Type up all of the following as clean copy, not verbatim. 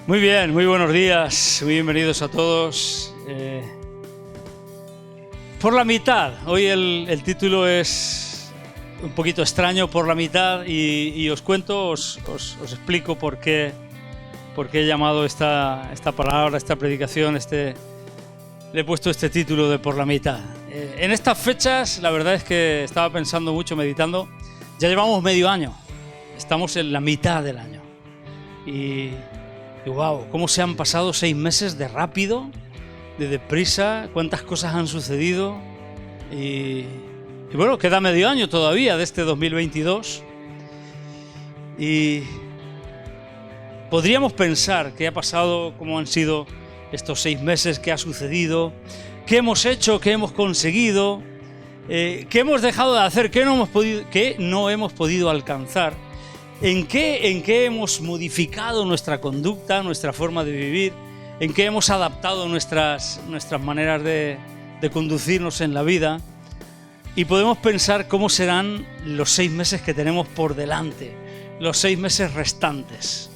Muy bien, muy buenos días, muy bienvenidos a todos. Por la mitad, hoy el título es un poquito extraño, por la mitad, y os cuento, os explico por qué he llamado esta palabra, esta predicación, le he puesto este título de por la mitad. En estas fechas, la verdad es que estaba pensando mucho, meditando, ya llevamos medio año, estamos en la mitad del año. Y wow, cómo se han pasado 6 meses de rápido, de deprisa, cuántas cosas han sucedido. Y bueno, queda medio año todavía de este 2022. Y podríamos pensar qué ha pasado, cómo han sido estos 6 meses, qué ha sucedido, qué hemos hecho, qué hemos conseguido, qué hemos dejado de hacer, qué no hemos podido alcanzar. ¿En qué hemos modificado nuestra conducta, nuestra forma de vivir? ¿En qué hemos adaptado nuestras maneras de conducirnos en la vida? Y podemos pensar cómo serán los 6 meses que tenemos por delante, los 6 meses restantes.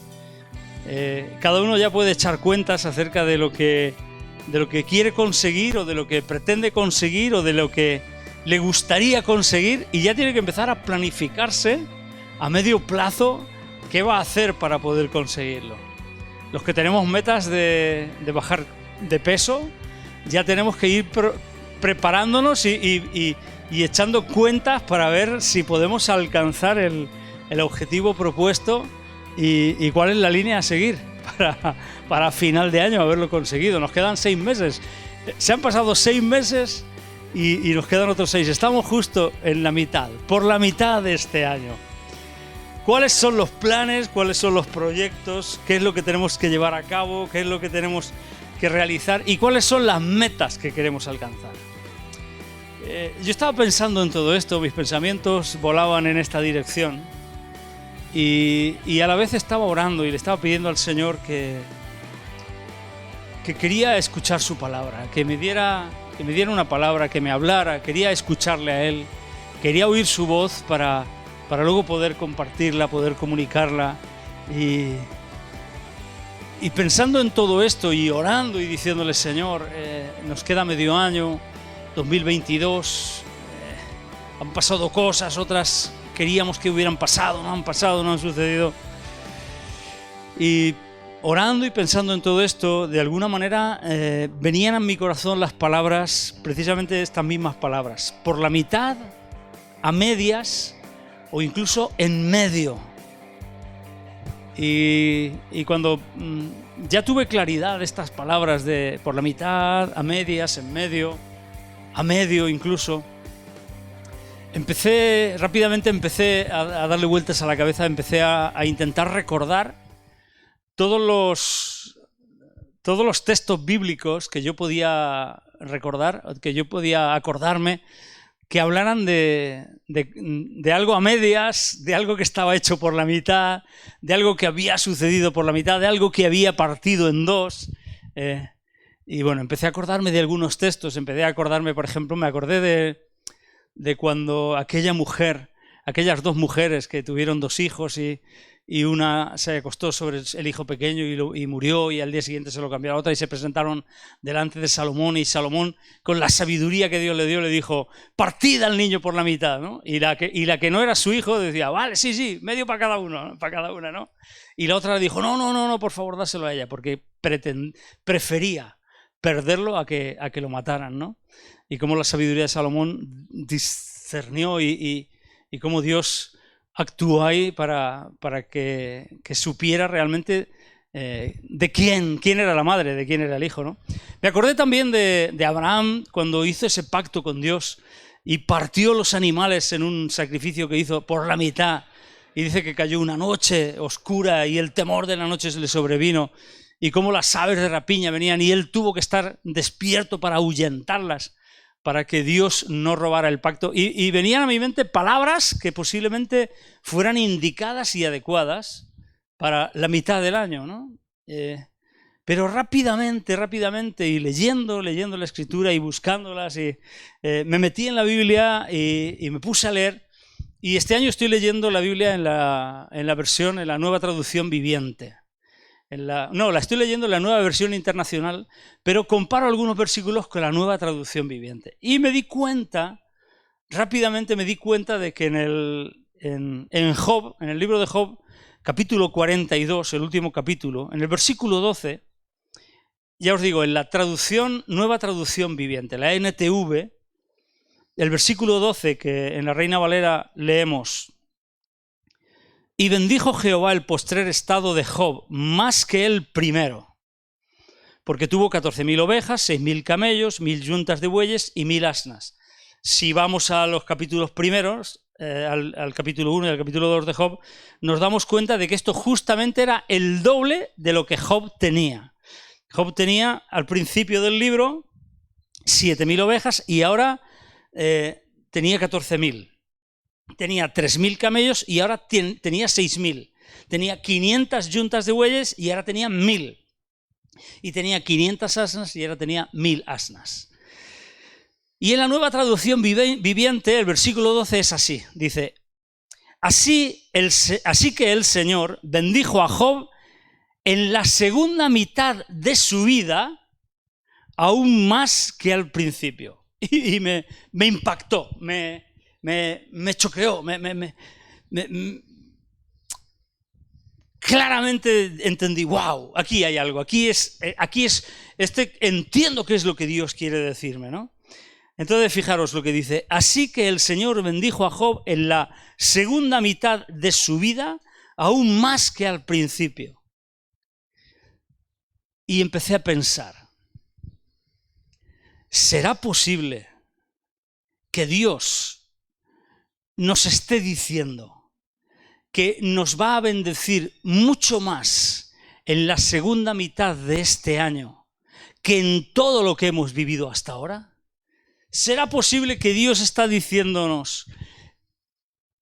Cada uno ya puede echar cuentas acerca de lo que quiere conseguir, o de lo que pretende conseguir, o de lo que le gustaría conseguir, y ya tiene que empezar a planificarse a medio plazo qué va a hacer para poder conseguirlo. Los que tenemos metas de bajar de peso, ya tenemos que ir preparándonos y echando cuentas para ver si podemos alcanzar el objetivo propuesto y cuál es la línea a seguir para final de año haberlo conseguido. Nos quedan 6 meses. Se han pasado 6 meses y nos quedan otros 6. Estamos justo en la mitad, por la mitad de este año. ¿Cuáles son los planes? ¿Cuáles son los proyectos? ¿Qué es lo que tenemos que llevar a cabo? ¿Qué es lo que tenemos que realizar? ¿Y cuáles son las metas que queremos alcanzar? Yo estaba pensando en todo esto, mis pensamientos volaban en esta dirección y a la vez estaba orando y le estaba pidiendo al Señor que quería escuchar su palabra, que me diera una palabra, que me hablara, quería escucharle a Él, quería oír su voz para luego poder compartirla, poder comunicarla. Y pensando en todo esto y orando y diciéndole: Señor, nos queda medio año, 2022, han pasado cosas, otras queríamos que hubieran pasado, no han pasado, no han sucedido. Y orando y pensando en todo esto, de alguna manera venían a mi corazón las palabras, precisamente estas mismas palabras: por la mitad, a medias, o incluso en medio. Y cuando ya tuve claridad de estas palabras de por la mitad, a medias, en medio, a medio incluso, rápidamente empecé a darle vueltas a la cabeza, empecé a intentar recordar todos los textos bíblicos que yo podía recordar, que yo podía acordarme, que hablaran de algo a medias, de algo que estaba hecho por la mitad, de algo que había sucedido por la mitad, de algo que había partido en dos. Y bueno, empecé a acordarme de algunos textos, por ejemplo, me acordé de cuando aquellas 2 mujeres que tuvieron 2 hijos y una se acostó sobre el hijo pequeño y murió, y al día siguiente se lo cambió a otra, y se presentaron delante de Salomón, y Salomón, con la sabiduría que Dios le dio, le dijo: partid al niño por la mitad, ¿no? Y la que no era su hijo decía: vale, sí, medio para cada uno, para cada una, ¿no? Y la otra le dijo: no, por favor, dáselo a ella, porque prefería perderlo a que lo mataran, ¿no? Y cómo la sabiduría de Salomón discernió y cómo Dios actuó ahí para que supiera realmente de quién era la madre, de quién era el hijo, ¿no? Me acordé también de Abraham, cuando hizo ese pacto con Dios y partió los animales en un sacrificio que hizo por la mitad, y dice que cayó una noche oscura y el temor de la noche se le sobrevino, y cómo las aves de rapiña venían y él tuvo que estar despierto para ahuyentarlas, para que Dios no robara el pacto. Y venían a mi mente palabras que posiblemente fueran indicadas y adecuadas para la mitad del año, ¿no? Pero rápidamente, y leyendo la Escritura y buscándolas, me metí en la Biblia y me puse a leer. Y este año estoy leyendo la Biblia en la nueva traducción viviente. la estoy leyendo en la Nueva Versión Internacional, pero comparo algunos versículos con la Nueva Traducción Viviente. Y rápidamente me di cuenta de que en Job, en el libro de Job, capítulo 42, el último capítulo, en el versículo 12, ya os digo, en la Nueva Traducción Viviente, la NTV, el versículo 12, que en la Reina Valera leemos: y bendijo Jehová el postrer estado de Job más que el primero, porque tuvo 14.000 ovejas, 6.000 camellos, 1.000 yuntas de bueyes y 1.000 asnas. Si vamos a los capítulos primeros, al capítulo 1 y al capítulo 2 de Job, nos damos cuenta de que esto justamente era el doble de lo que Job tenía. Job tenía al principio del libro 7.000 ovejas y ahora tenía 14.000. Tenía 3.000 camellos y ahora tenía 6.000. Tenía 500 yuntas de bueyes y ahora tenía 1.000. Y tenía 500 asnas y ahora tenía 1.000 asnas. Y en la Nueva Traducción Viviente, el versículo 12 es así. Dice: así que el Señor bendijo a Job en la segunda mitad de su vida, aún más que al principio. Y me impactó, me choqueó, claramente entendí, wow, aquí hay algo, entiendo qué es lo que Dios quiere decirme, ¿no? Entonces, fijaros lo que dice: así que el Señor bendijo a Job en la segunda mitad de su vida, aún más que al principio. Y empecé a pensar, ¿será posible que Dios nos esté diciendo que nos va a bendecir mucho más en la segunda mitad de este año que en todo lo que hemos vivido hasta ahora? ¿Será posible que Dios está diciéndonos: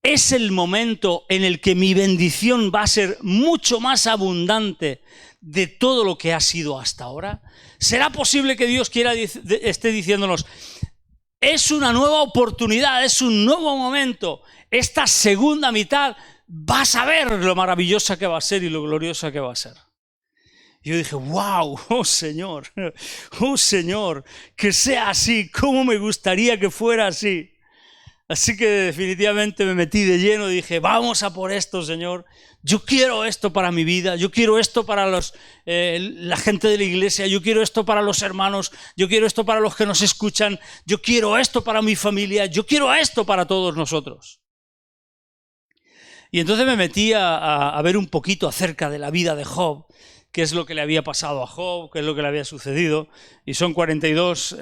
es el momento en el que mi bendición va a ser mucho más abundante de todo lo que ha sido hasta ahora? ¿Será posible que Dios esté diciéndonos: es una nueva oportunidad, es un nuevo momento, esta segunda mitad vas a ver lo maravillosa que va a ser y lo gloriosa que va a ser? Y yo dije, wow, oh Señor, que sea así, cómo me gustaría que fuera así. Así que definitivamente me metí de lleno y dije, vamos a por esto, Señor. Yo quiero esto para mi vida, yo quiero esto para la gente de la iglesia, yo quiero esto para los hermanos, yo quiero esto para los que nos escuchan, yo quiero esto para mi familia, yo quiero esto para todos nosotros. Y entonces me metí a ver un poquito acerca de la vida de Job, qué es lo que le había pasado a Job, qué es lo que le había sucedido. Y son 42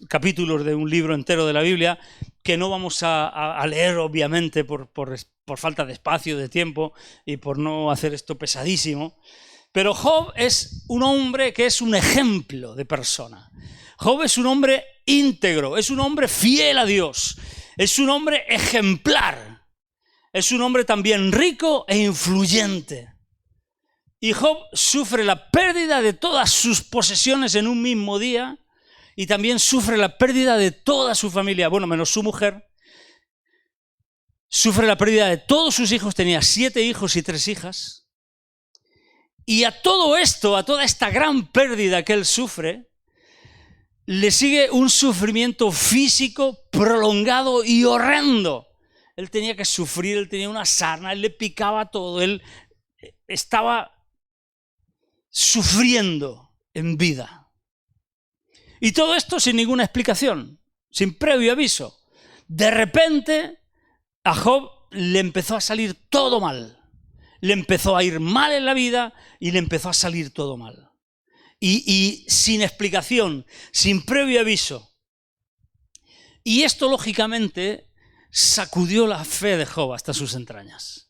capítulos de un libro entero de la Biblia que no vamos a leer, obviamente, por falta de espacio, de tiempo y por no hacer esto pesadísimo. Pero Job es un hombre que es un ejemplo de persona. Job es un hombre íntegro, es un hombre fiel a Dios, es un hombre ejemplar, es un hombre también rico e influyente. Y Job sufre la pérdida de todas sus posesiones en un mismo día y también sufre la pérdida de toda su familia, bueno, menos su mujer. Sufre la pérdida de todos sus hijos, tenía 7 hijos y 3 hijas. Y a todo esto, a toda esta gran pérdida que él sufre, le sigue un sufrimiento físico prolongado y horrendo. Él tenía que sufrir, él tenía una sarna, él le picaba todo, él estaba sufriendo en vida. Y todo esto sin ninguna explicación, sin previo aviso. De repente a Job le empezó a salir todo mal. Le empezó a ir mal en la vida y le empezó a salir todo mal. Y sin explicación, sin previo aviso. Y esto lógicamente sacudió la fe de Job hasta sus entrañas.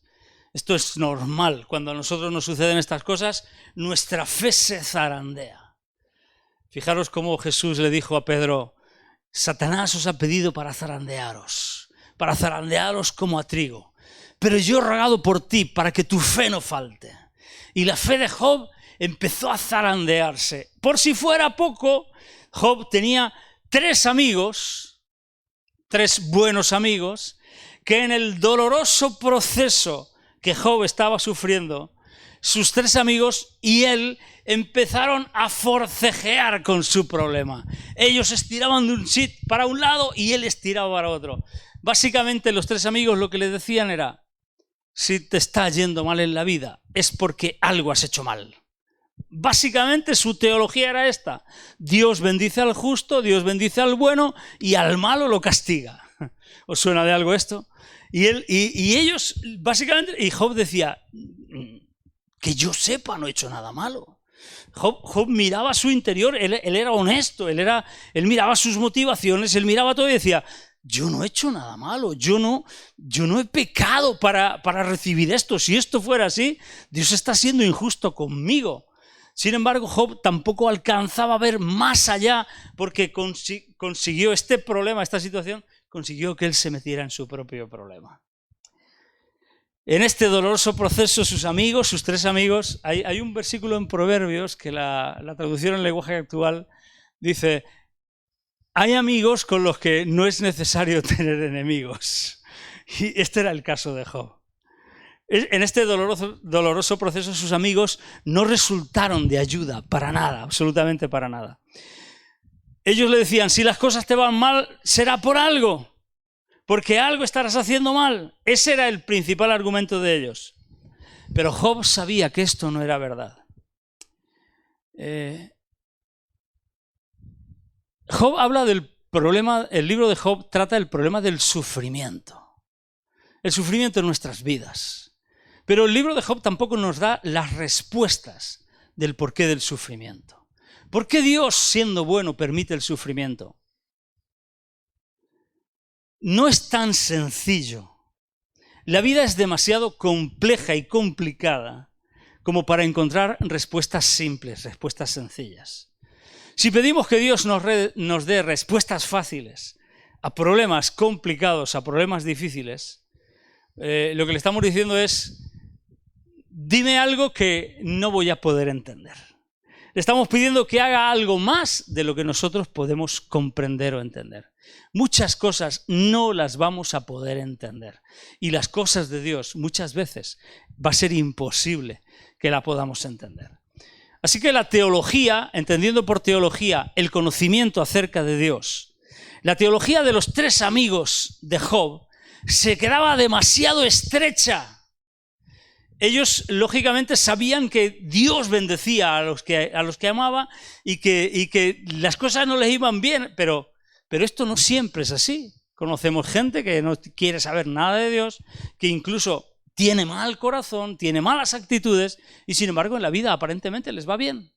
Esto es normal, cuando a nosotros nos suceden estas cosas, nuestra fe se zarandea. Fijaros cómo Jesús le dijo a Pedro: Satanás os ha pedido para zarandearos como a trigo, pero yo he rogado por ti para que tu fe no falte. Y la fe de Job empezó a zarandearse. Por si fuera poco, Job tenía 3 amigos, 3 buenos amigos, que en el doloroso proceso que Job estaba sufriendo, sus 3 amigos y él empezaron a forcejear con su problema. Ellos estiraban de un sitio para un lado y él estiraba para otro. Básicamente los 3 amigos lo que le decían era: si te está yendo mal en la vida es porque algo has hecho mal. Básicamente su teología era esta: Dios bendice al justo, Dios bendice al bueno y al malo lo castiga. ¿Os suena de algo esto? Y ellos, básicamente, y Job decía: que yo sepa, no he hecho nada malo. Job miraba su interior, él era honesto, él miraba sus motivaciones, él miraba todo y decía: yo no he hecho nada malo, yo no he pecado para recibir esto. Si esto fuera así, Dios está siendo injusto conmigo. Sin embargo, Job tampoco alcanzaba a ver más allá, porque consiguió este problema, esta situación, consiguió que él se metiera en su propio problema. En este doloroso proceso, sus amigos, sus 3 amigos, hay un versículo en Proverbios que la traducción en lenguaje actual dice: hay amigos con los que no es necesario tener enemigos. Y este era el caso de Job. En este doloroso proceso, sus amigos no resultaron de ayuda para nada, absolutamente para nada. Ellos le decían: si las cosas te van mal, será por algo, porque algo estarás haciendo mal. Ese era el principal argumento de ellos. Pero Job sabía que esto no era verdad. Job habla del problema, el libro de Job trata el problema del sufrimiento. El sufrimiento en nuestras vidas. Pero el libro de Job tampoco nos da las respuestas del porqué del sufrimiento. ¿Por qué Dios, siendo bueno, permite el sufrimiento? No es tan sencillo. La vida es demasiado compleja y complicada como para encontrar respuestas simples, respuestas sencillas. Si pedimos que Dios nos dé respuestas fáciles a problemas complicados, a problemas difíciles, lo que le estamos diciendo es: dime algo que no voy a poder entender. Le estamos pidiendo que haga algo más de lo que nosotros podemos comprender o entender. Muchas cosas no las vamos a poder entender. Y las cosas de Dios muchas veces va a ser imposible que la podamos entender. Así que la teología, entendiendo por teología el conocimiento acerca de Dios, la teología de los 3 amigos de Job se quedaba demasiado estrecha. Ellos, lógicamente, sabían que Dios bendecía a los que amaba y que las cosas no les iban bien, pero esto no siempre es así. Conocemos gente que no quiere saber nada de Dios, que incluso tiene mal corazón, tiene malas actitudes y, sin embargo, en la vida aparentemente les va bien.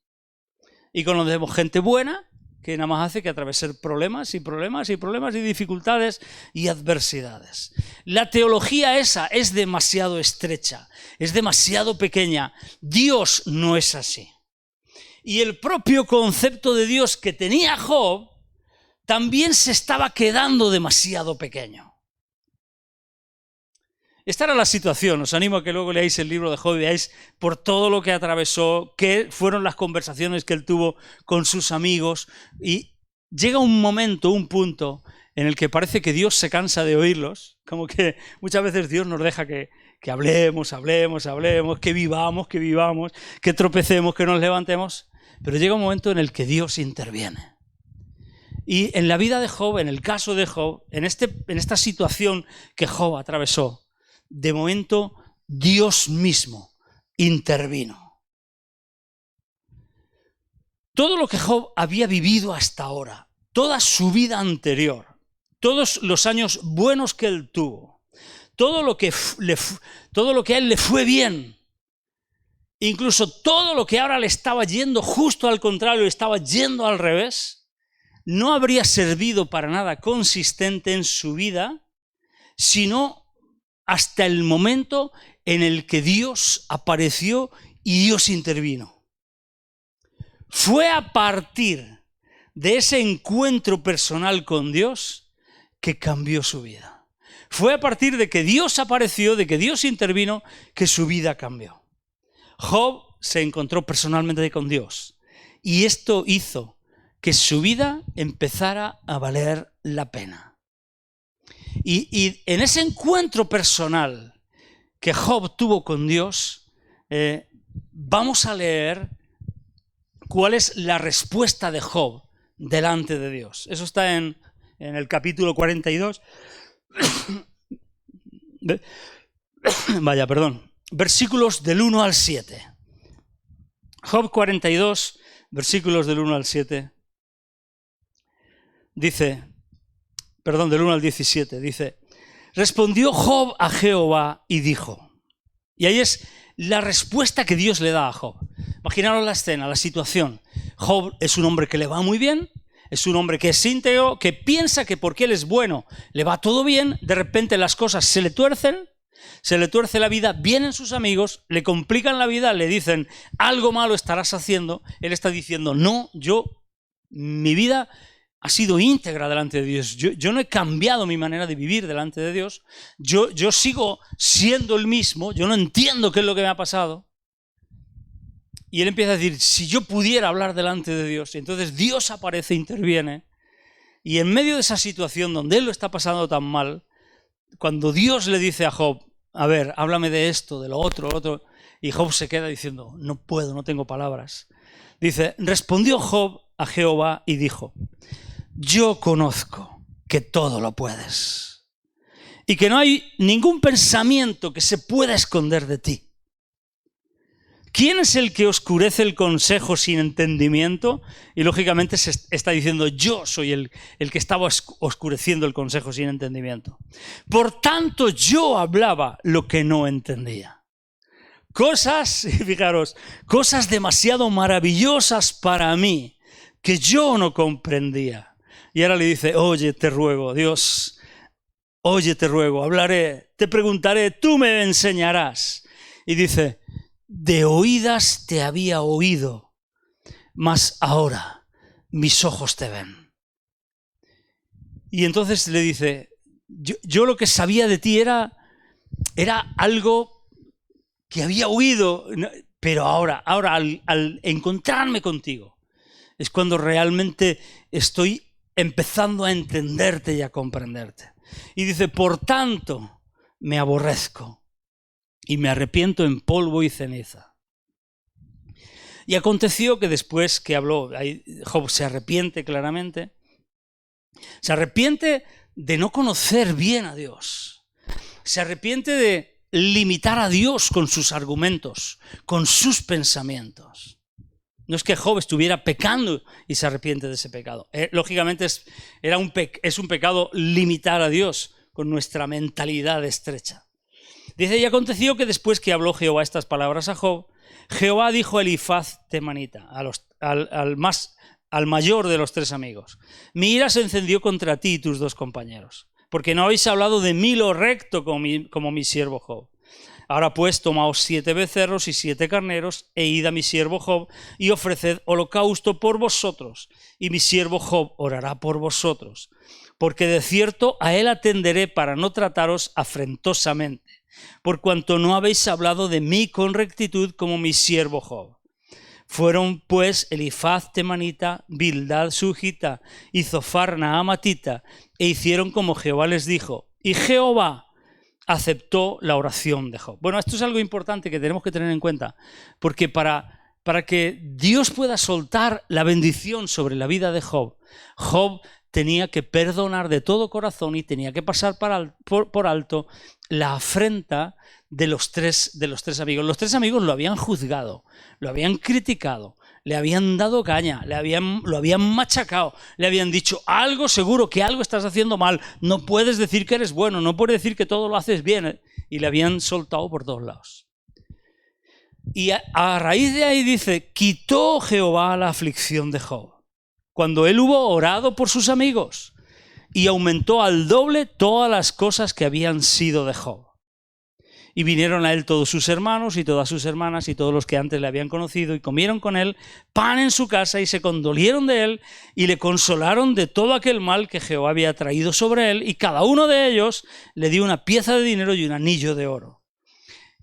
Y conocemos gente buena que nada más hace que atravesar problemas y problemas y problemas y dificultades y adversidades. La teología esa es demasiado estrecha, es demasiado pequeña. Dios no es así. Y el propio concepto de Dios que tenía Job también se estaba quedando demasiado pequeño. Esta era la situación. Os animo a que luego leáis el libro de Job y veáis por todo lo que atravesó, qué fueron las conversaciones que él tuvo con sus amigos. Y llega un momento, un punto, en el que parece que Dios se cansa de oírlos. Como que muchas veces Dios nos deja que hablemos, que vivamos, que tropecemos, que nos levantemos. Pero llega un momento en el que Dios interviene. Y en la vida de Job, en el caso de Job, en esta situación que Job atravesó, de momento Dios mismo intervino. Todo lo que Job había vivido hasta ahora, toda su vida anterior, todos los años buenos que él tuvo, todo lo que a él le fue bien, incluso todo lo que ahora le estaba yendo justo al contrario, le estaba yendo al revés, no habría servido para nada consistente en su vida, sino hasta el momento en el que Dios apareció y Dios intervino. Fue a partir de ese encuentro personal con Dios que cambió su vida. Fue a partir de que Dios apareció, de que Dios intervino, que su vida cambió. Job se encontró personalmente con Dios y esto hizo que su vida empezara a valer la pena. Y en ese encuentro personal que Job tuvo con Dios, vamos a leer cuál es la respuesta de Job delante de Dios. Eso está en el capítulo 42. Versículos del 1 al 7. Job 42, versículos del 1 al 7. Dice, del 1 al 17, dice: respondió Job a Jehová y dijo. Y ahí es la respuesta que Dios le da a Job. Imaginaros la escena, la situación. Job es un hombre que le va muy bien, es un hombre que es íntegro, que piensa que porque él es bueno le va todo bien, de repente las cosas se le tuerce la vida, vienen sus amigos, le complican la vida, le dicen algo malo estarás haciendo, él está diciendo no, mi vida ha sido íntegra delante de Dios, yo no he cambiado mi manera de vivir delante de Dios, yo sigo siendo el mismo, yo no entiendo qué es lo que me ha pasado. Y él empieza a decir, si yo pudiera hablar delante de Dios, y entonces Dios aparece, interviene, y en medio de esa situación donde él lo está pasando tan mal, cuando Dios le dice a Job, a ver, háblame de esto, de lo otro, y Job se queda diciendo, no puedo, no tengo palabras. Dice, respondió Job a Jehová y dijo, yo conozco que todo lo puedes y que no hay ningún pensamiento que se pueda esconder de ti. ¿Quién es el que oscurece el consejo sin entendimiento? Y lógicamente se está diciendo, yo soy el que estaba oscureciendo el consejo sin entendimiento. Por tanto, yo hablaba lo que no entendía. Fijaros, cosas demasiado maravillosas para mí que yo no comprendía. Y ahora le dice, oye, te ruego, Dios, oye, te ruego, hablaré, te preguntaré, tú me enseñarás. Y dice, de oídas te había oído, mas ahora mis ojos te ven. Y entonces le dice, yo lo que sabía de ti era algo que había oído, pero ahora al encontrarme contigo, es cuando realmente estoy empezando a entenderte y a comprenderte. Y dice, por tanto, me aborrezco y me arrepiento en polvo y ceniza. Y aconteció que después que habló, Job se arrepiente claramente, se arrepiente de no conocer bien a Dios, se arrepiente de limitar a Dios con sus argumentos, con sus pensamientos. No es que Job estuviera pecando y se arrepiente de ese pecado. Lógicamente es un pecado limitar a Dios con nuestra mentalidad estrecha. Dice, y aconteció que después que habló Jehová estas palabras a Job, Jehová dijo a Elifaz temanita, al mayor de los tres amigos, mi ira se encendió contra ti y tus dos compañeros, porque no habéis hablado de mí lo recto como mi siervo Job. Ahora pues, tomaos 7 becerros y 7 carneros, e id a mi siervo Job, y ofreced holocausto por vosotros, y mi siervo Job orará por vosotros, porque de cierto a él atenderé para no trataros afrentosamente, por cuanto no habéis hablado de mí con rectitud como mi siervo Job. Fueron pues Elifaz temanita, Bildad sujita y Zofar naamatita, e hicieron como Jehová les dijo, y Jehová aceptó la oración de Job. Bueno, esto es algo importante que tenemos que tener en cuenta, porque para que Dios pueda soltar la bendición sobre la vida de Job, Job tenía que perdonar de todo corazón y tenía que pasar por alto la afrenta de los tres amigos. Los tres amigos lo habían juzgado, lo habían criticado, le habían dado caña, lo habían machacado, le habían dicho algo seguro, que algo estás haciendo mal, no puedes decir que eres bueno, no puedes decir que todo lo haces bien, y le habían soltado por todos lados. Y a raíz de ahí dice, quitó Jehová la aflicción de Job, cuando él hubo orado por sus amigos, y aumentó al doble todas las cosas que habían sido de Job. Y vinieron a él todos sus hermanos y todas sus hermanas y todos los que antes le habían conocido y comieron con él pan en su casa y se condolieron de él y le consolaron de todo aquel mal que Jehová había traído sobre él, y cada uno de ellos le dio una pieza de dinero y un anillo de oro.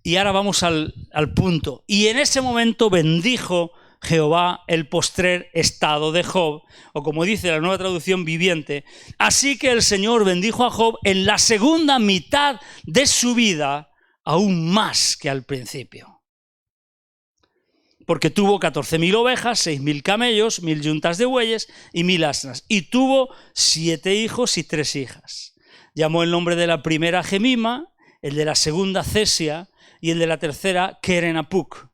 Y ahora vamos al punto. Y en ese momento bendijo Jehová el postrer estado de Job, o como dice la Nueva Traducción Viviente, así que el Señor bendijo a Job en la segunda mitad de su vida, aún más que al principio. porque tuvo 14.000 ovejas, 6.000 camellos, 1.000 yuntas de bueyes y 1.000 asnas. Y tuvo 7 hijos y 3 hijas. Llamó el nombre de la primera Gemima, el de la segunda Cesia y el de la tercera Kerenapuc.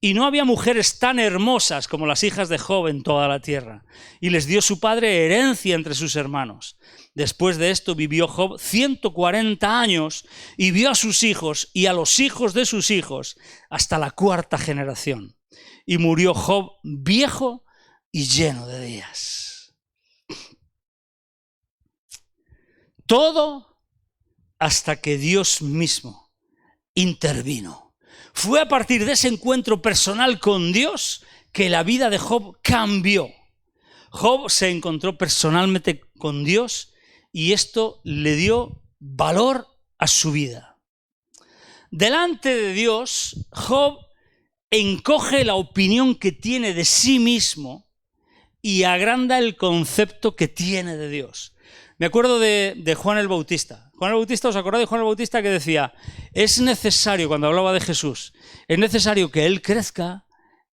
Y no había mujeres tan hermosas como las hijas de Job en toda la tierra. Y les dio su padre herencia entre sus hermanos. Después de esto vivió Job 140 años y vio a sus hijos y a los hijos de sus hijos hasta la 4ª generación. Y murió Job viejo y lleno de días. Todo hasta que Dios mismo intervino. Fue a partir de ese encuentro personal con Dios que la vida de Job cambió. Job se encontró personalmente con Dios y esto le dio valor a su vida. Delante de Dios, Job encoge la opinión que tiene de sí mismo y agranda el concepto que tiene de Dios. Me acuerdo de Juan el Bautista. Juan el Bautista, ¿os acordáis de Juan el Bautista que decía, es necesario, cuando hablaba de Jesús, es necesario que Él crezca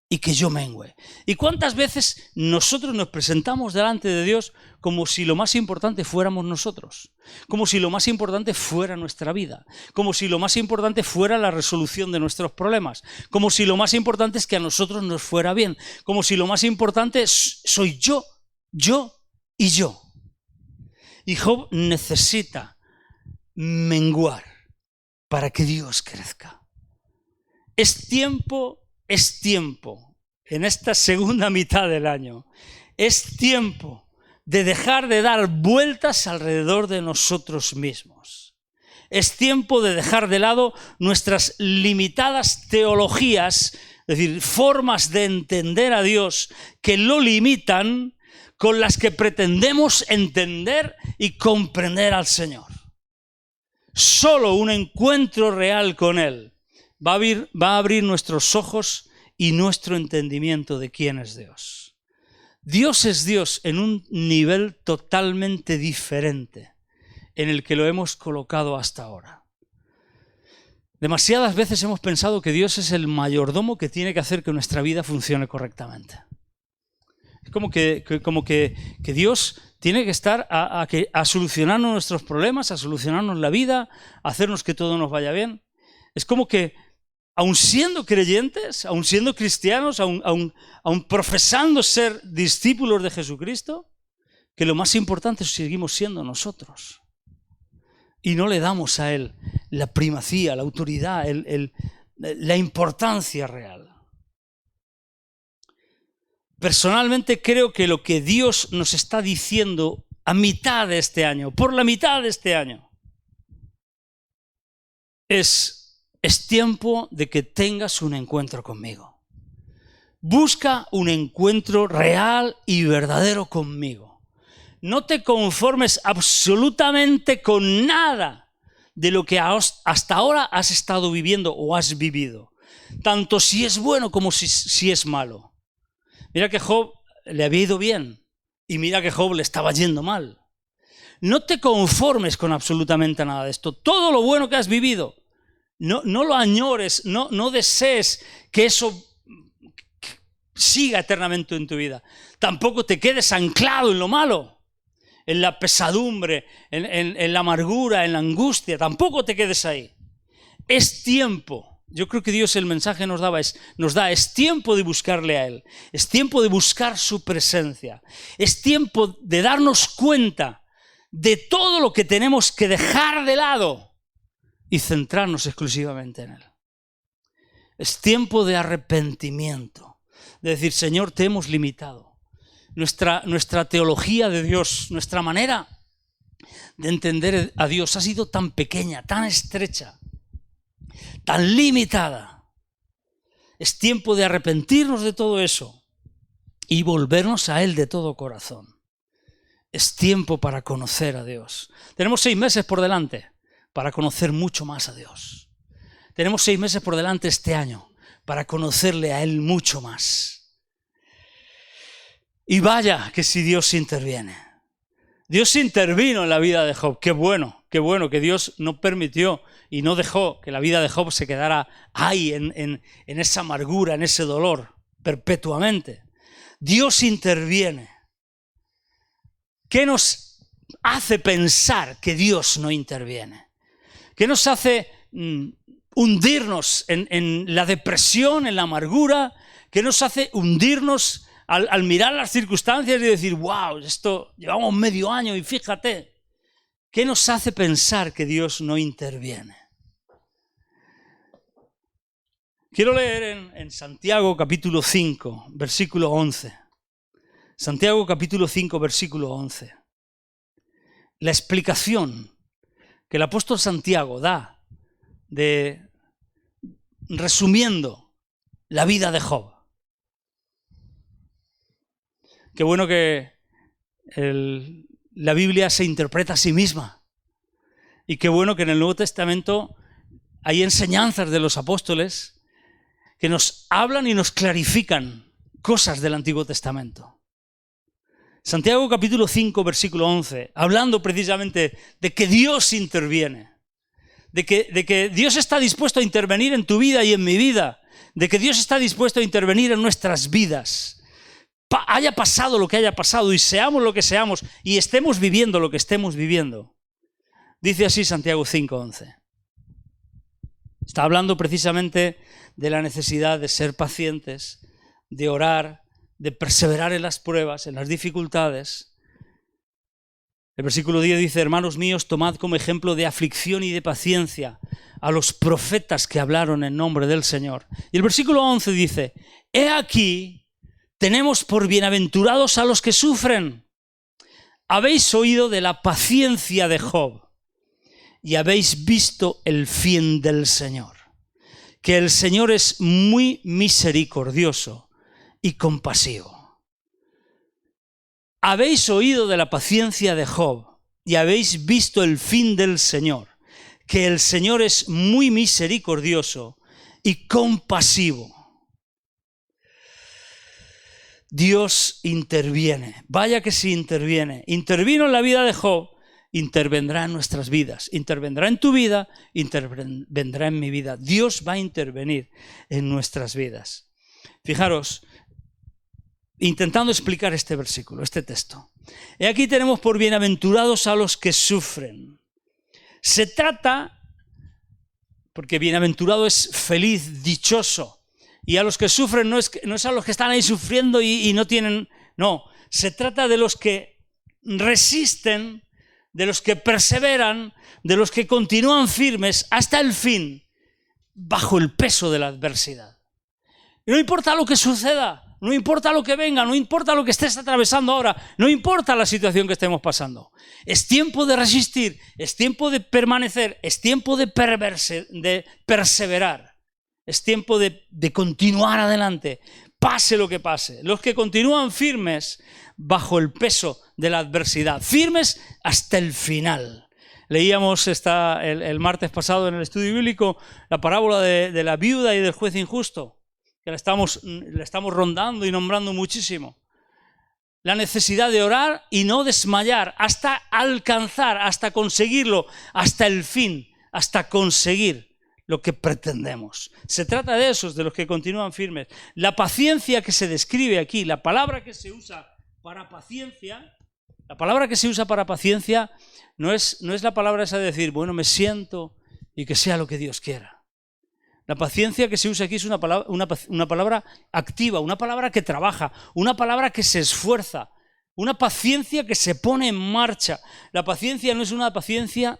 y que yo mengüe? ¿Y cuántas veces nosotros nos presentamos delante de Dios como si lo más importante fuéramos nosotros? Como si lo más importante fuera nuestra vida. Como si lo más importante fuera la resolución de nuestros problemas. Como si lo más importante es que a nosotros nos fuera bien. Como si lo más importante soy yo y yo. Y Job necesita menguar para que Dios crezca. Es tiempo, en esta segunda mitad del año, es tiempo de dejar de dar vueltas alrededor de nosotros mismos. Es tiempo de dejar de lado nuestras limitadas teologías, es decir, formas de entender a Dios que lo limitan, con las que pretendemos entender y comprender al Señor. Solo un encuentro real con Él va a abrir nuestros ojos y nuestro entendimiento de quién es Dios. Dios es Dios en un nivel totalmente diferente en el que lo hemos colocado hasta ahora. Demasiadas veces hemos pensado que Dios es el mayordomo que tiene que hacer que nuestra vida funcione correctamente. Es como que Dios tiene que estar a solucionarnos nuestros problemas, a solucionarnos la vida, a hacernos que todo nos vaya bien. Es como que, aun siendo creyentes, aun siendo cristianos, aun profesando ser discípulos de Jesucristo, que lo más importante seguimos siendo nosotros. Y no le damos a Él la primacía, la autoridad, la importancia real. Personalmente creo que lo que Dios nos está diciendo a mitad de este año, por la mitad de este año, es tiempo de que tengas un encuentro conmigo. Busca un encuentro real y verdadero conmigo. No te conformes absolutamente con nada de lo que hasta ahora has estado viviendo o has vivido, tanto si es bueno como si es malo. Mira que Job le había ido bien y mira que Job le estaba yendo mal. No te conformes con absolutamente nada de esto. Todo lo bueno que has vivido, no lo añores, no desees que eso siga eternamente en tu vida. Tampoco te quedes anclado en lo malo, en la pesadumbre, en la amargura, en la angustia. Tampoco te quedes ahí. Es tiempo. Yo creo que Dios el mensaje nos da es tiempo de buscarle a Él, es tiempo de buscar su presencia, es tiempo de darnos cuenta de todo lo que tenemos que dejar de lado y centrarnos exclusivamente en Él. Es tiempo de arrepentimiento, de decir, Señor, te hemos limitado. Nuestra teología de Dios, nuestra manera de entender a Dios ha sido tan pequeña, tan estrecha, tan limitada. Es tiempo de arrepentirnos de todo eso y volvernos a Él de todo corazón. Es tiempo para conocer a Dios. Tenemos 6 meses por delante para conocer mucho más a Dios. Tenemos 6 meses por delante este año para conocerle a Él mucho más. Y vaya que si Dios interviene. Dios intervino en la vida de Job. Qué bueno que Dios no permitió y no dejó que la vida de Job se quedara ahí en esa amargura, en ese dolor. perpetuamente. Dios interviene. ¿Qué nos hace pensar que Dios no interviene? ¿Qué nos hace hundirnos en la depresión, en la amargura? ¿Qué nos hace hundirnos al mirar las circunstancias y decir, wow, esto llevamos medio año y fíjate? ¿Qué nos hace pensar que Dios no interviene? Quiero leer en Santiago capítulo 5, versículo 11. Santiago capítulo 5, versículo 11. La explicación que el apóstol Santiago da resumiendo la vida de Job. Qué bueno que la Biblia se interpreta a sí misma. Y qué bueno que en el Nuevo Testamento hay enseñanzas de los apóstoles que nos hablan y nos clarifican cosas del Antiguo Testamento. Santiago capítulo 5, versículo 11, hablando precisamente de que Dios interviene, de que Dios está dispuesto a intervenir en tu vida y en mi vida, de que Dios está dispuesto a intervenir en nuestras vidas. Haya pasado lo que haya pasado y seamos lo que seamos y estemos viviendo lo que estemos viviendo. Dice así Santiago 5, 11. Está hablando precisamente de la necesidad de ser pacientes, de orar, de perseverar en las pruebas, en las dificultades. El versículo 10 dice, hermanos míos, tomad como ejemplo de aflicción y de paciencia a los profetas que hablaron en nombre del Señor. Y el versículo 11 dice, he aquí, tenemos por bienaventurados a los que sufren. Habéis oído de la paciencia de Job y habéis visto el fin del Señor, que el Señor es muy misericordioso y compasivo. Habéis oído de la paciencia de Job y habéis visto el fin del Señor, que el Señor es muy misericordioso y compasivo. Dios interviene, vaya que sí interviene. Intervino en la vida de Job, intervendrá en nuestras vidas, intervendrá en tu vida, intervendrá en mi vida. Dios va a intervenir en nuestras vidas. Fijaros, intentando explicar este versículo, este texto. Y aquí tenemos por bienaventurados a los que sufren. Se trata, porque bienaventurado es feliz, dichoso, y a los que sufren no es a los que están ahí sufriendo y no tienen, no, se trata de los que resisten, de los que perseveran, de los que continúan firmes hasta el fin, bajo el peso de la adversidad. Y no importa lo que suceda, no importa lo que venga, no importa lo que estés atravesando ahora, no importa la situación que estemos pasando. Es tiempo de resistir, es tiempo de permanecer, es tiempo de perseverar, es tiempo de continuar adelante, pase lo que pase. Los que continúan firmes bajo el peso de la adversidad, firmes hasta el final. Leíamos el martes pasado en el estudio bíblico la parábola de la viuda y del juez injusto, que la estamos rondando y nombrando muchísimo. La necesidad de orar y no desmayar hasta alcanzar, hasta conseguirlo, hasta el fin, hasta conseguir lo que pretendemos. Se trata de esos, de los que continúan firmes. La paciencia que se describe aquí, la palabra que se usa para paciencia, no es la palabra esa de decir, bueno, me siento y que sea lo que Dios quiera. La paciencia que se usa aquí es una palabra activa, una palabra que trabaja, una palabra que se esfuerza, una paciencia que se pone en marcha. La paciencia no es una paciencia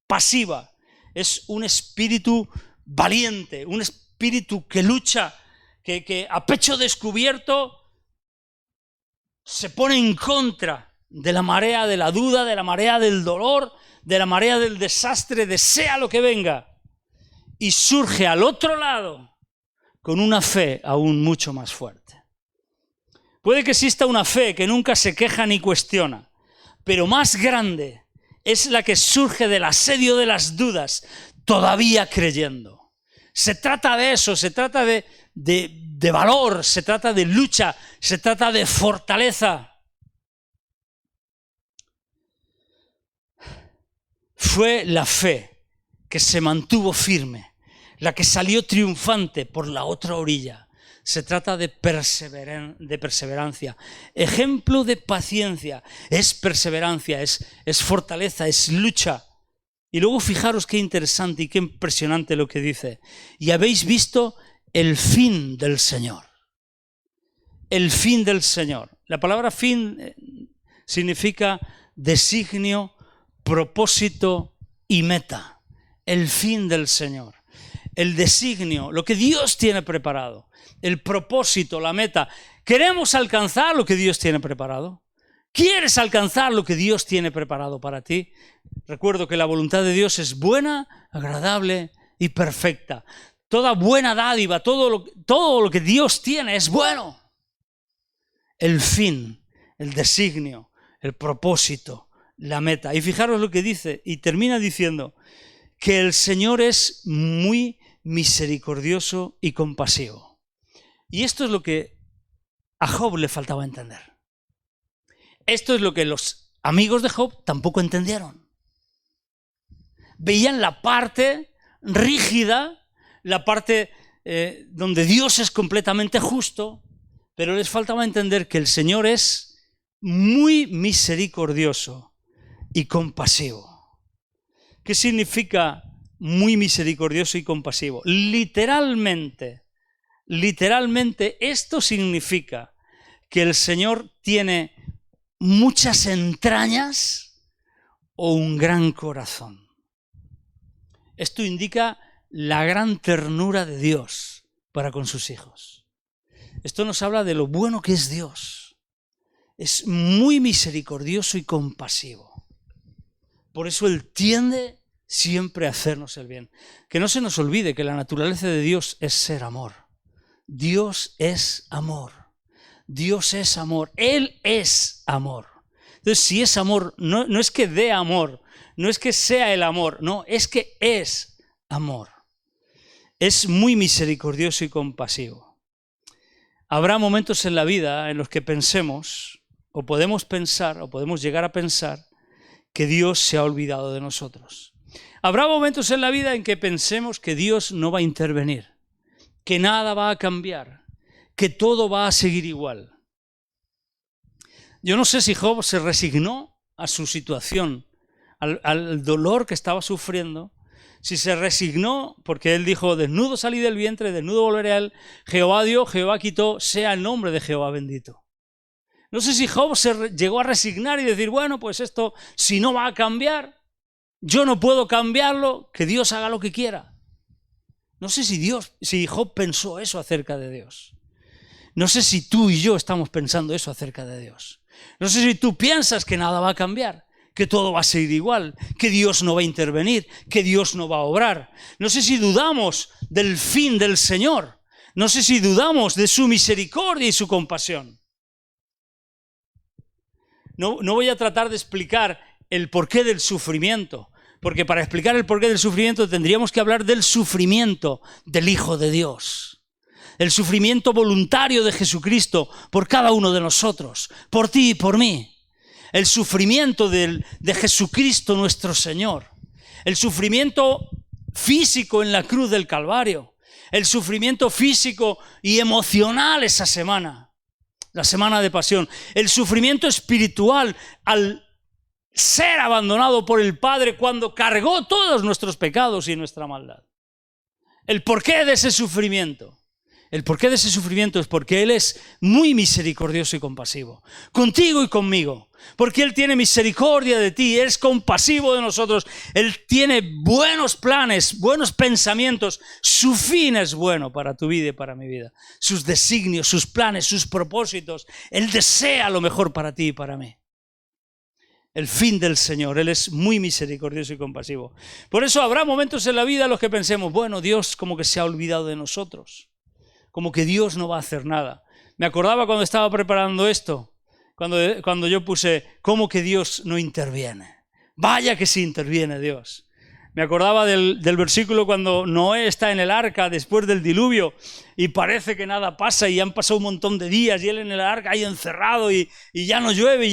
pasiva, es un espíritu valiente, un espíritu que lucha, que a pecho descubierto se pone en contra de la marea de la duda, de la marea del dolor, de la marea del desastre, de sea lo que venga. Y surge al otro lado con una fe aún mucho más fuerte. Puede que exista una fe que nunca se queja ni cuestiona, pero más grande es la que surge del asedio de las dudas, todavía creyendo. Se trata de eso, se trata de valor, se trata de lucha, se trata de fortaleza. Fue la fe que se mantuvo firme, la que salió triunfante por la otra orilla, Se trata de perseverancia. Ejemplo de paciencia. Es perseverancia, es fortaleza, es lucha. Y luego fijaros qué interesante y qué impresionante lo que dice. Y habéis visto el fin del Señor. El fin del Señor. La palabra fin significa designio, propósito y meta. El fin del Señor. El designio, lo que Dios tiene preparado. El propósito, la meta. ¿Queremos alcanzar lo que Dios tiene preparado? ¿Quieres alcanzar lo que Dios tiene preparado para ti? Recuerdo que la voluntad de Dios es buena, agradable y perfecta. Toda buena dádiva, todo lo que Dios tiene es bueno. El fin, el designio, el propósito, la meta. Y fijaros lo que dice, y termina diciendo que el Señor es muy misericordioso y compasivo. Y esto es lo que a Job le faltaba entender. Esto es lo que los amigos de Job tampoco entendieron. Veían la parte rígida, la parte donde Dios es completamente justo, pero les faltaba entender que el Señor es muy misericordioso y compasivo. ¿Qué significa muy misericordioso y compasivo? Literalmente esto significa que el Señor tiene muchas entrañas o un gran corazón. Esto indica la gran ternura de Dios para con sus hijos. Esto nos habla de lo bueno que es Dios. Es muy misericordioso y compasivo. Por eso Él tiende siempre a hacernos el bien. Que no se nos olvide que la naturaleza de Dios es ser amor. Dios es amor. Dios es amor. Él es amor. Entonces, si es amor, no es que dé amor, no es que sea el amor, no, es que es amor. Es muy misericordioso y compasivo. Habrá momentos en la vida en los que pensemos, o podemos pensar, o podemos llegar a pensar, que Dios se ha olvidado de nosotros. Habrá momentos en la vida en que pensemos que Dios no va a intervenir, que nada va a cambiar, que todo va a seguir igual. Yo no sé si Job se resignó a su situación, al dolor que estaba sufriendo, si se resignó porque él dijo, desnudo salí del vientre, desnudo volveré a él, Jehová dio, Jehová quitó, sea el nombre de Jehová bendito. No sé si Job se llegó a resignar y decir, bueno, pues esto, si no va a cambiar, yo no puedo cambiarlo, que Dios haga lo que quiera. No sé si Job pensó eso acerca de Dios. No sé si tú y yo estamos pensando eso acerca de Dios. No sé si tú piensas que nada va a cambiar, que todo va a seguir igual, que Dios no va a intervenir, que Dios no va a obrar. No sé si dudamos del fin del Señor. No sé si dudamos de su misericordia y su compasión. No voy a tratar de explicar el porqué del sufrimiento, porque para explicar el porqué del sufrimiento tendríamos que hablar del sufrimiento del Hijo de Dios. El sufrimiento voluntario de Jesucristo por cada uno de nosotros, por ti y por mí. El sufrimiento de Jesucristo nuestro Señor. El sufrimiento físico en la cruz del Calvario. El sufrimiento físico y emocional esa semana. La semana de pasión. El sufrimiento espiritual al ser abandonado por el Padre cuando cargó todos nuestros pecados y nuestra maldad. El porqué de ese sufrimiento. El porqué de ese sufrimiento es porque Él es muy misericordioso y compasivo. Contigo y conmigo. Porque Él tiene misericordia de ti, Él es compasivo de nosotros. Él tiene buenos planes, buenos pensamientos. Su fin es bueno para tu vida y para mi vida. Sus designios, sus planes, sus propósitos. Él desea lo mejor para ti y para mí. El fin del Señor. Él es muy misericordioso y compasivo. Por eso habrá momentos en la vida en los que pensemos, bueno, Dios como que se ha olvidado de nosotros. Como que Dios no va a hacer nada. Me acordaba cuando estaba preparando esto, cuando yo puse, ¿cómo que Dios no interviene? Vaya que sí interviene Dios. Me acordaba del versículo cuando Noé está en el arca después del diluvio y parece que nada pasa y han pasado un montón de días y él en el arca ahí encerrado y ya no llueve,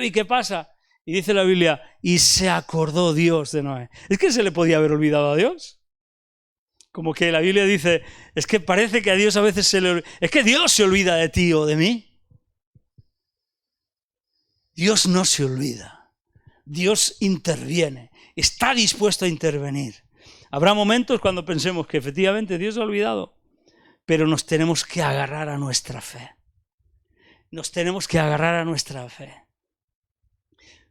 ¿y qué pasa? Y dice la Biblia, y se acordó Dios de Noé. ¿Es que se le podía haber olvidado a Dios? Como que la Biblia dice, es que parece que a Dios a veces es que Dios se olvida de ti o de mí. Dios no se olvida. Dios interviene. Está dispuesto a intervenir. Habrá momentos cuando pensemos que efectivamente Dios se ha olvidado, pero nos tenemos que agarrar a nuestra fe. Nos tenemos que agarrar a nuestra fe.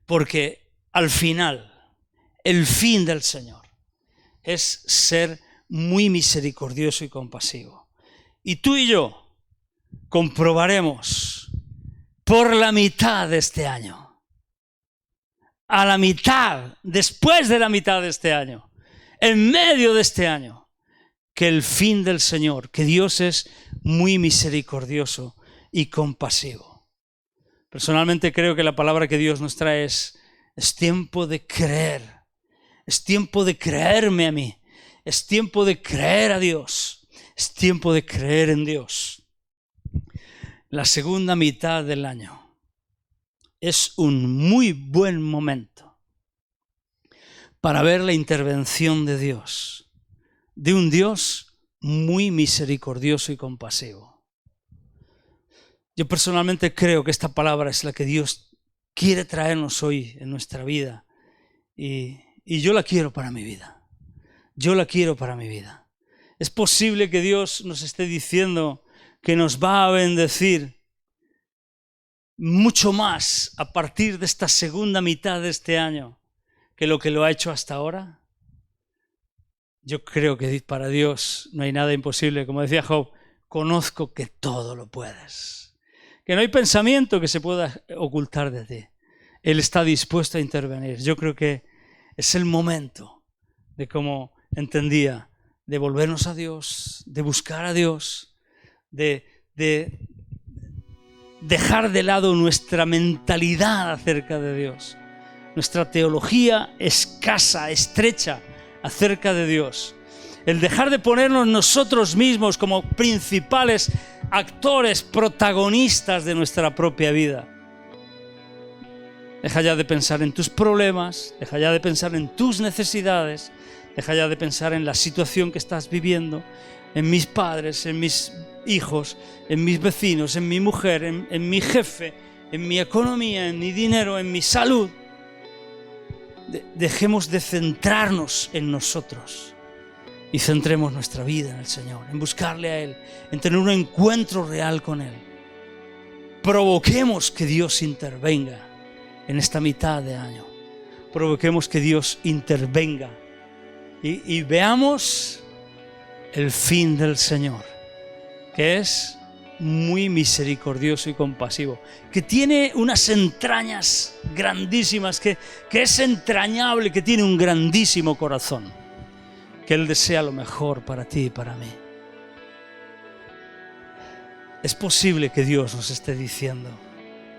Porque al final, el fin del Señor es ser muy misericordioso y compasivo. Y tú y yo comprobaremos por la mitad de este año, a la mitad, después de la mitad de este año, en medio de este año, que el fin del Señor, que Dios es muy misericordioso y compasivo. Personalmente creo que la palabra que Dios nos trae es tiempo de creer. Es tiempo de creerme a mí. Es tiempo de creer a Dios. Es tiempo de creer en Dios. La segunda mitad del año es un muy buen momento para ver la intervención de Dios, de un Dios muy misericordioso y compasivo. Yo personalmente creo que esta palabra es la que Dios quiere traernos hoy en nuestra vida y yo la quiero para mi vida. Yo la quiero para mi vida. Es posible que Dios nos esté diciendo que nos va a bendecir mucho más a partir de esta segunda mitad de este año que lo ha hecho hasta ahora. Yo creo que para Dios no hay nada imposible. Como decía Job, conozco que todo lo puedes. Que no hay pensamiento que se pueda ocultar de ti. Él está dispuesto a intervenir. Yo creo que es el momento de, como entendía, de volvernos a Dios, de buscar a Dios, de dejar de lado nuestra mentalidad acerca de Dios, nuestra teología escasa, estrecha acerca de Dios, el dejar de ponernos nosotros mismos como principales actores, protagonistas de nuestra propia vida. Deja ya de pensar en tus problemas, deja ya de pensar en tus necesidades, deja ya de pensar en la situación que estás viviendo, en mis padres, en mis hijos, en mis vecinos, en mi mujer, en mi jefe, en mi economía, en mi dinero, en mi salud. Dejemos de centrarnos en nosotros y centremos nuestra vida en el Señor, en buscarle a Él, en tener un encuentro real con Él. Provoquemos que Dios intervenga en esta mitad de año. Provoquemos que Dios intervenga y veamos el fin del Señor, que es muy misericordioso y compasivo, que tiene unas entrañas grandísimas, que es entrañable, que tiene un grandísimo corazón, que Él desea lo mejor para ti y para mí. Es posible que Dios nos esté diciendo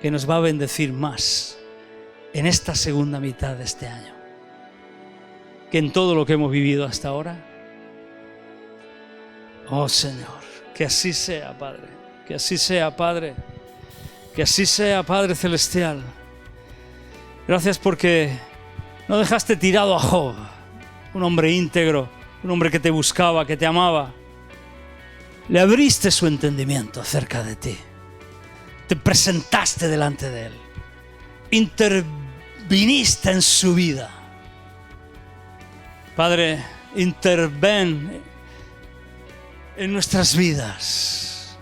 que nos va a bendecir más en esta segunda mitad de este año que en todo lo que hemos vivido hasta ahora. Oh Señor, que así sea, Padre, que así sea, Padre, que así sea, Padre Celestial. Gracias porque no dejaste tirado a Job, un hombre íntegro, un hombre que te buscaba, que te amaba. Le abriste su entendimiento acerca de ti, te presentaste delante de él, interviniste en su vida. Padre, interven en nuestras vidas.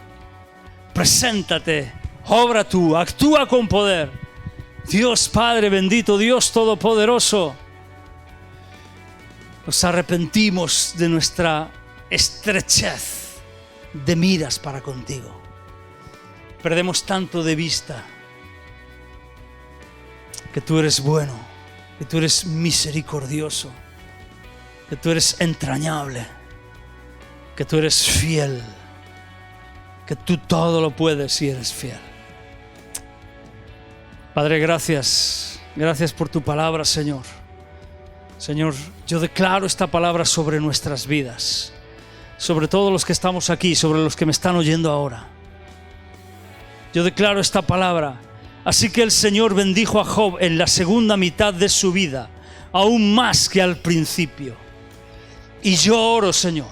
Preséntate, obra tú, actúa con poder. Dios Padre bendito, Dios todopoderoso, nos arrepentimos de nuestra estrechez de miras para contigo. Perdemos tanto de vista que tú eres bueno, que tú eres misericordioso, que tú eres entrañable, que tú eres fiel, que tú todo lo puedes y eres fiel. Padre, gracias por tu palabra, Señor. Señor, yo declaro esta palabra sobre nuestras vidas, sobre todos los que estamos aquí, sobre los que me están oyendo ahora. Yo declaro esta palabra. Así que el Señor bendijo a Job en la segunda mitad de su vida, aún más que al principio. Y yo oro, Señor,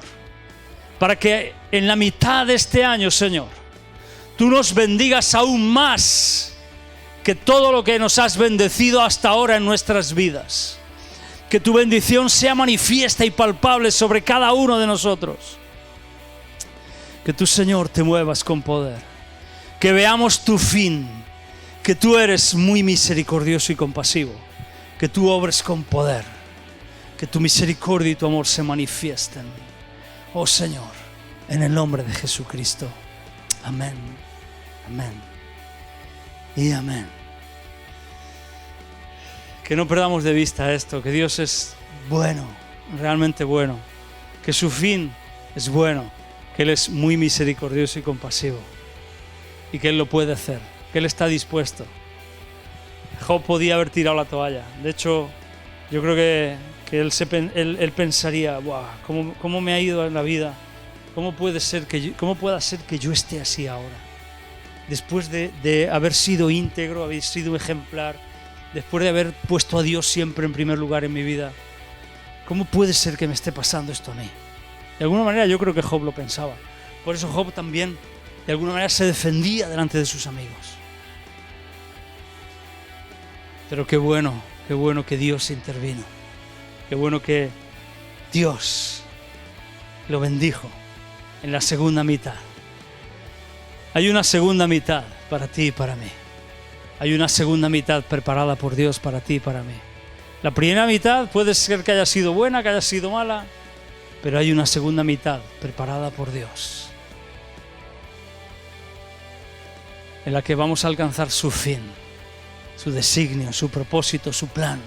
para que en la mitad de este año, Señor, tú nos bendigas aún más que todo lo que nos has bendecido hasta ahora en nuestras vidas. Que tu bendición sea manifiesta y palpable sobre cada uno de nosotros. Que tú, Señor, te muevas con poder. Que veamos tu fin. Que tú eres muy misericordioso y compasivo. Que tú obres con poder. Que tu misericordia y tu amor se manifiesten. Oh Señor, en el nombre de Jesucristo. Amén. Amén. Y amén. Que no perdamos de vista esto, que Dios es bueno, realmente bueno, que su fin es bueno, que Él es muy misericordioso y compasivo y que Él lo puede hacer, que Él está dispuesto. Job podía haber tirado la toalla. De hecho, yo creo que él pensaría, ¡buah! ¿Cómo me ha ido en la vida? ¿Cómo pueda ser que yo esté así ahora? Después de haber sido íntegro, haber sido ejemplar, después de haber puesto a Dios siempre en primer lugar en mi vida, ¿cómo puede ser que me esté pasando esto a mí? De alguna manera yo creo que Job lo pensaba. Por eso Job también, de alguna manera, se defendía delante de sus amigos. Pero qué bueno que Dios intervino. Qué bueno que Dios lo bendijo en la segunda mitad. Hay una segunda mitad para ti y para mí. Hay una segunda mitad preparada por Dios para ti y para mí. La primera mitad puede ser que haya sido buena, que haya sido mala, pero hay una segunda mitad preparada por Dios, en la que vamos a alcanzar su fin, su designio, su propósito, su plan.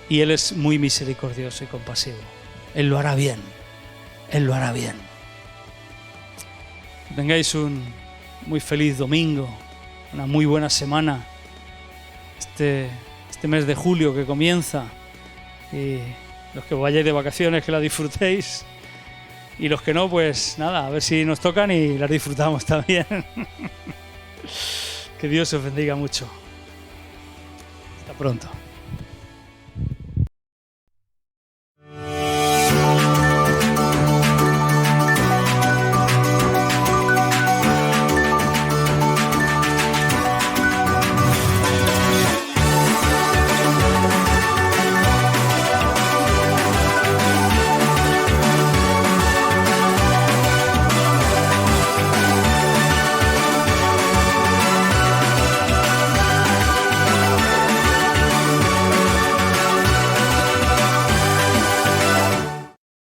Y Él es muy misericordioso y compasivo. Él lo hará bien. Él lo hará bien. Tengáis un muy feliz domingo, una muy buena semana, este mes de julio que comienza, y los que vayáis de vacaciones que la disfrutéis, y los que no, pues nada, a ver si nos tocan y las disfrutamos también. Que Dios os bendiga mucho. Hasta pronto.